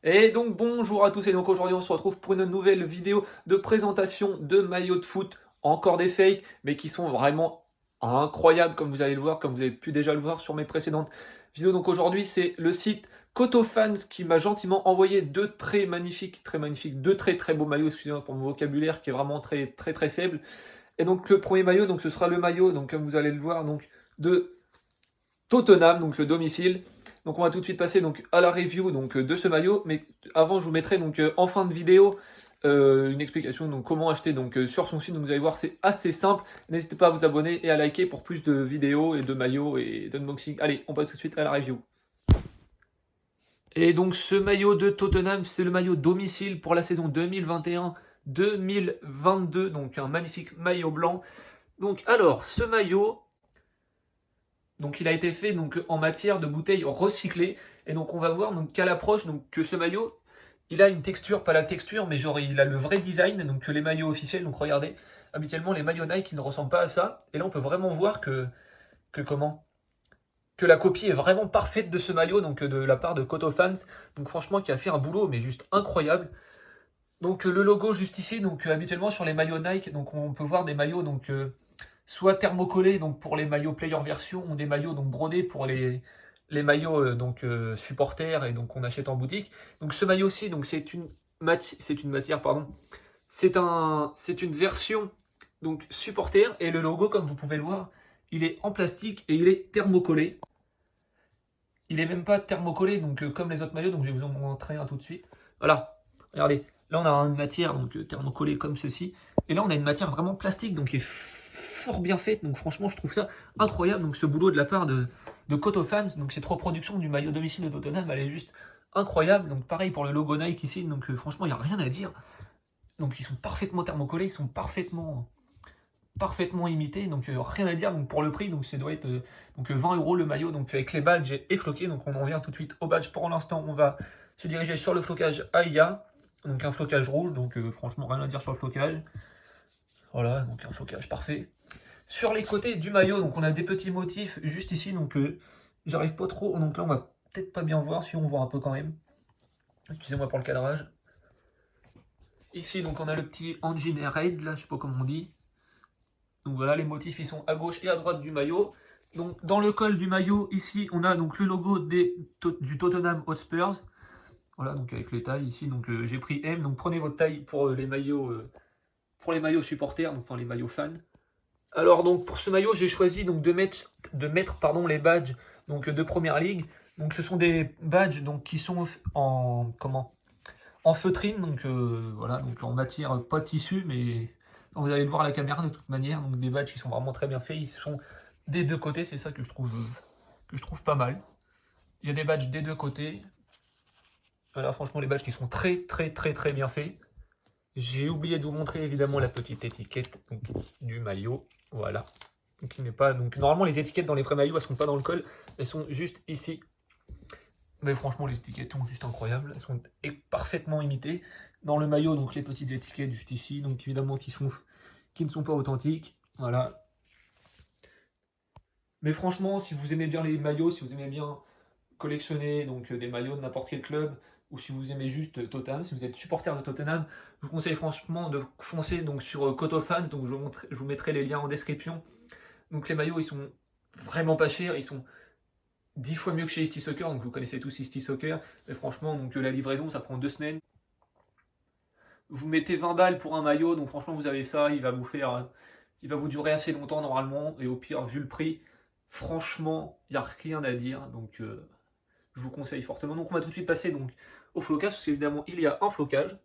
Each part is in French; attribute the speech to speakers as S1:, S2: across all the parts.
S1: Et donc bonjour à tous, et donc aujourd'hui on se retrouve pour une nouvelle vidéo de présentation de maillots de foot, encore des fakes, mais qui sont vraiment incroyables comme vous allez le voir, comme vous avez pu déjà le voir sur mes précédentes vidéos. Donc aujourd'hui c'est le site Cotofans qui m'a gentiment envoyé deux très magnifiques, deux très beaux maillots, excusez-moi pour mon vocabulaire qui est vraiment très faible. Et donc le premier maillot, donc ce sera le maillot, donc comme vous allez le voir, donc de Tottenham, donc le domicile. Donc on va tout de suite passer donc à la review donc de ce maillot, mais avant je vous mettrai donc en fin de vidéo une explication donc comment acheter donc sur son site. Donc vous allez voir c'est assez simple. N'hésitez pas à vous abonner et à liker pour plus de vidéos et de maillots et d'unboxing. Allez, on passe tout de suite à la review. Et donc ce maillot de Tottenham, c'est le maillot domicile pour la saison 2021-2022, donc un magnifique maillot blanc. Donc alors ce maillot, donc il a été fait donc en matière de bouteilles recyclées, et donc on va voir donc qu'à l'approche donc que ce maillot il a une texture, pas la texture mais genre il a le vrai design donc que les maillots officiels. Donc regardez, habituellement les maillots Nike ils ne ressemblent pas à ça, et là on peut vraiment voir que comment que la copie est vraiment parfaite de ce maillot donc de la part de Cotofans. Donc franchement qui a fait un boulot mais juste incroyable. Donc le logo juste ici, donc habituellement sur les maillots Nike donc on peut voir des maillots donc soit thermocollés donc pour les maillots player version, ou des maillots donc brodés pour les maillots supporters et donc on achète en boutique. Donc ce maillot aussi donc c'est une matière pardon, c'est une version donc supporter, et le logo comme vous pouvez le voir il est en plastique et il est thermocollé. Il est même pas thermocollé donc comme les autres maillots, donc je vais vous en montrer un tout de suite. Voilà, regardez, là on a une matière donc thermocollée comme ceci, et là on a une matière vraiment plastique donc qui est fort bien faite. Donc franchement je trouve ça incroyable, donc ce boulot de la part de Cotofans. Donc cette reproduction du maillot domicile de Tottenham elle est juste incroyable. Donc pareil pour le logo Nike ici, donc franchement il n'y a rien à dire. Donc ils sont parfaitement thermocollés, ils sont parfaitement imité, donc rien à dire. Donc pour le prix, donc ça doit être donc 20 € le maillot, donc avec les badges et floqués. Donc on en vient tout de suite au badge. Pour l'instant, on va se diriger sur le flocage AIA, donc un flocage rouge, donc franchement rien à dire sur le flocage. Voilà, donc un flocage parfait. Sur les côtés du maillot, donc on a des petits motifs juste ici, donc j'arrive pas trop, donc là on va peut-être pas bien voir, si on voit un peu quand même. Excusez-moi pour le cadrage. Ici donc on a le petit engine raid, là je sais pas comment on dit. Donc voilà, les motifs ils sont à gauche et à droite du maillot. Donc dans le col du maillot, ici on a donc le logo du Tottenham Hotspurs. Voilà, donc avec les tailles ici, donc j'ai pris M, donc prenez votre taille pour pour les maillots supporters, donc enfin les maillots fans. Alors donc pour ce maillot, j'ai choisi donc de mettre pardon les badges donc de première ligue. Donc ce sont des badges donc qui sont en feutrine, donc voilà, donc en matière pas tissu, mais vous allez le voir à la caméra de toute manière. Donc des badges qui sont vraiment très bien faits, ils sont des deux côtés, c'est ça que je trouve pas mal. Il y a des badges des deux côtés. Voilà, franchement les badges qui sont très bien faits. J'ai oublié de vous montrer évidemment la petite étiquette donc, du maillot. Voilà. Donc il n'est pas donc normalement les étiquettes dans les vrais maillots elles sont pas dans le col, elles sont juste ici. Mais franchement, les étiquettes sont juste incroyables. Elles sont parfaitement imitées. Dans le maillot, donc les petites étiquettes juste ici, donc évidemment qui ne sont pas authentiques. Voilà. Mais franchement, si vous aimez bien les maillots, si vous aimez bien collectionner donc des maillots de n'importe quel club, ou si vous aimez juste Tottenham, si vous êtes supporter de Tottenham, je vous conseille franchement de foncer donc sur Cotofans. Donc je vous mettrai les liens en description. Donc les maillots, ils sont vraiment pas chers. Ils sont 10 fois mieux que chez Easty Soccer, donc vous connaissez tous Easty Soccer, mais franchement, donc la livraison, ça prend 2 semaines. Vous mettez 20 balles pour un maillot, donc franchement, vous avez ça, il va vous durer assez longtemps normalement, et au pire, vu le prix, franchement, il n'y a rien à dire, donc je vous conseille fortement. Donc on va tout de suite passer donc au flocage, parce qu'évidemment, il y a un flocage.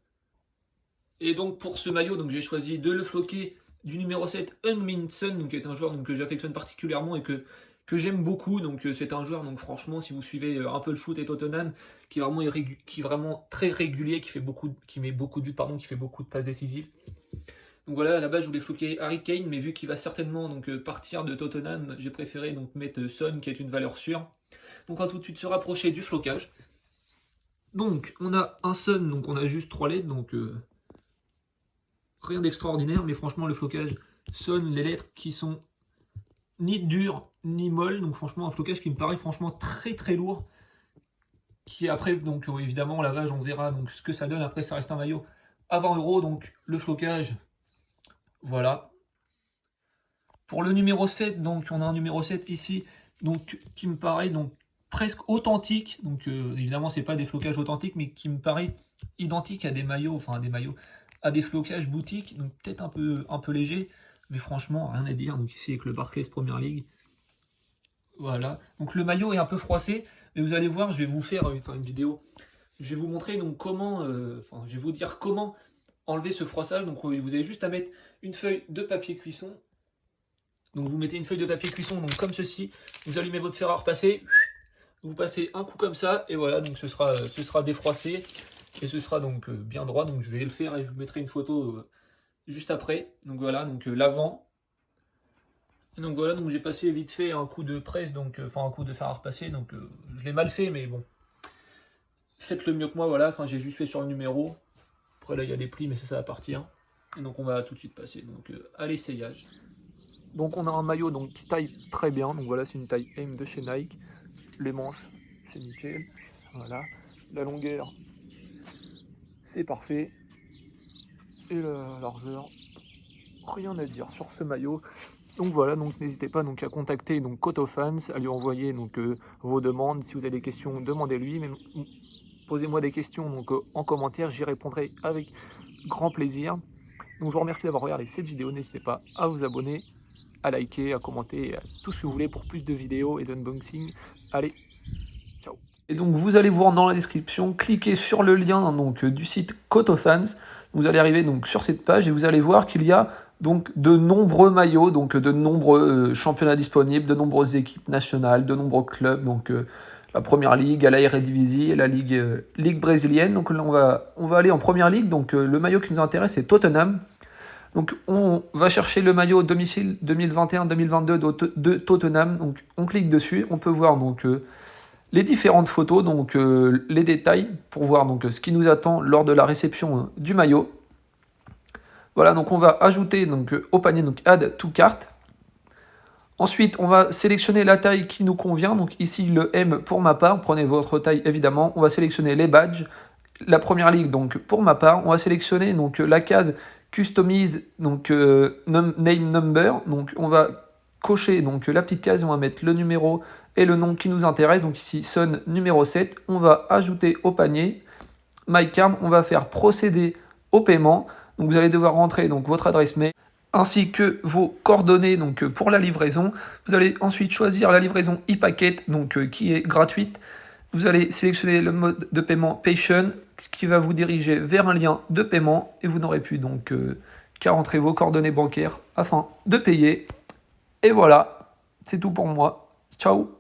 S1: Et donc pour ce maillot, donc j'ai choisi de le floquer du numéro 7, Heung-min Son, donc qui est un joueur donc, que j'affectionne particulièrement et que j'aime beaucoup. Donc c'est un joueur, donc franchement, si vous suivez un peu le foot et Tottenham, qui est vraiment, qui est vraiment très régulier, qui met beaucoup de buts, pardon, qui fait beaucoup de passes décisives. Donc voilà, à la base je voulais floquer Harry Kane, mais vu qu'il va certainement donc partir de Tottenham, j'ai préféré donc mettre Son, qui est une valeur sûre. Donc on va tout de suite se rapprocher du flocage. Donc on a un Son, donc on a juste 3 lettres, donc rien d'extraordinaire, mais franchement le flocage sonne les lettres qui sont ni dures ni molles, donc franchement un flocage qui me paraît franchement très lourd. qui après, donc évidemment, lavage, on verra donc ce que ça donne. Après, ça reste un maillot à 20 €. Donc le flocage, voilà. Pour le numéro 7, donc on a un numéro 7 ici, donc qui me paraît donc presque authentique. Donc évidemment, c'est pas des flocages authentiques, mais qui me paraît identique à des maillots, enfin à des maillots, à des flocages boutiques. Donc peut-être un peu léger, mais franchement, rien à dire. Donc ici avec le Barclays Premier League. Voilà. Donc le maillot est un peu froissé, mais vous allez voir, je vais vous faire une vidéo. Je vais vous montrer donc comment, je vais vous dire comment enlever ce froissage. Donc vous avez juste à mettre une feuille de papier cuisson. Donc vous mettez une feuille de papier cuisson donc comme ceci. Vous allumez votre fer à repasser. Vous passez un coup comme ça et voilà, donc ce sera défroissé et ce sera donc bien droit. Donc je vais le faire et je vous mettrai une photo juste après. Donc voilà, donc l'avant. Donc voilà, donc j'ai passé vite fait un coup de presse, donc un coup de fer à repasser. Donc je l'ai mal fait, mais bon, faites le mieux que moi. Voilà, j'ai juste fait sur le numéro. Après là il y a des plis, mais ça va partir. Et donc on va tout de suite passer. Donc à l'essayage. Donc on a un maillot donc qui taille très bien. Donc voilà, c'est une taille M de chez Nike. Les manches, c'est nickel. Voilà. La longueur, c'est parfait. Et la largeur, rien à dire sur ce maillot. Donc voilà, donc n'hésitez pas donc à contacter donc Cotofans, à lui envoyer donc vos demandes. Si vous avez des questions, demandez-lui. Posez-moi des questions donc en commentaire, j'y répondrai avec grand plaisir. Donc je vous remercie d'avoir regardé cette vidéo. N'hésitez pas à vous abonner, à liker, à commenter, à tout ce que vous voulez pour plus de vidéos et d'unboxing. Allez, ciao. Et donc vous allez voir dans la description, cliquez sur le lien donc du site Cotofans. Vous allez arriver donc sur cette page et vous allez voir qu'il y a donc de nombreux maillots, donc de nombreux championnats disponibles, de nombreuses équipes nationales, de nombreux clubs, donc la Première Ligue, à la Eredivisie, la Ligue brésilienne. Donc là on va aller en Première Ligue. Donc le maillot qui nous intéresse c'est Tottenham. Donc on va chercher le maillot domicile 2021-2022 de Tottenham. Donc on clique dessus, on peut voir donc les différentes photos, donc les détails pour voir donc ce qui nous attend lors de la réception du maillot. Voilà, donc on va ajouter donc au panier donc add to cart. Ensuite, on va sélectionner la taille qui nous convient. Donc ici le M pour ma part, prenez votre taille évidemment. On va sélectionner les badges, la Première Ligue donc pour ma part. On va sélectionner donc la case customise donc name number. Donc on va cocher donc la petite case, on va mettre le numéro et le nom qui nous intéresse. Donc ici Son numéro 7. On va ajouter au panier My Card. On va faire procéder au paiement. Donc vous allez devoir rentrer donc votre adresse mail ainsi que vos coordonnées donc pour la livraison. Vous allez ensuite choisir la livraison e-packet donc qui est gratuite. Vous allez sélectionner le mode de paiement Patient qui va vous diriger vers un lien de paiement et vous n'aurez plus donc qu'à rentrer vos coordonnées bancaires afin de payer. Et voilà, c'est tout pour moi. Ciao.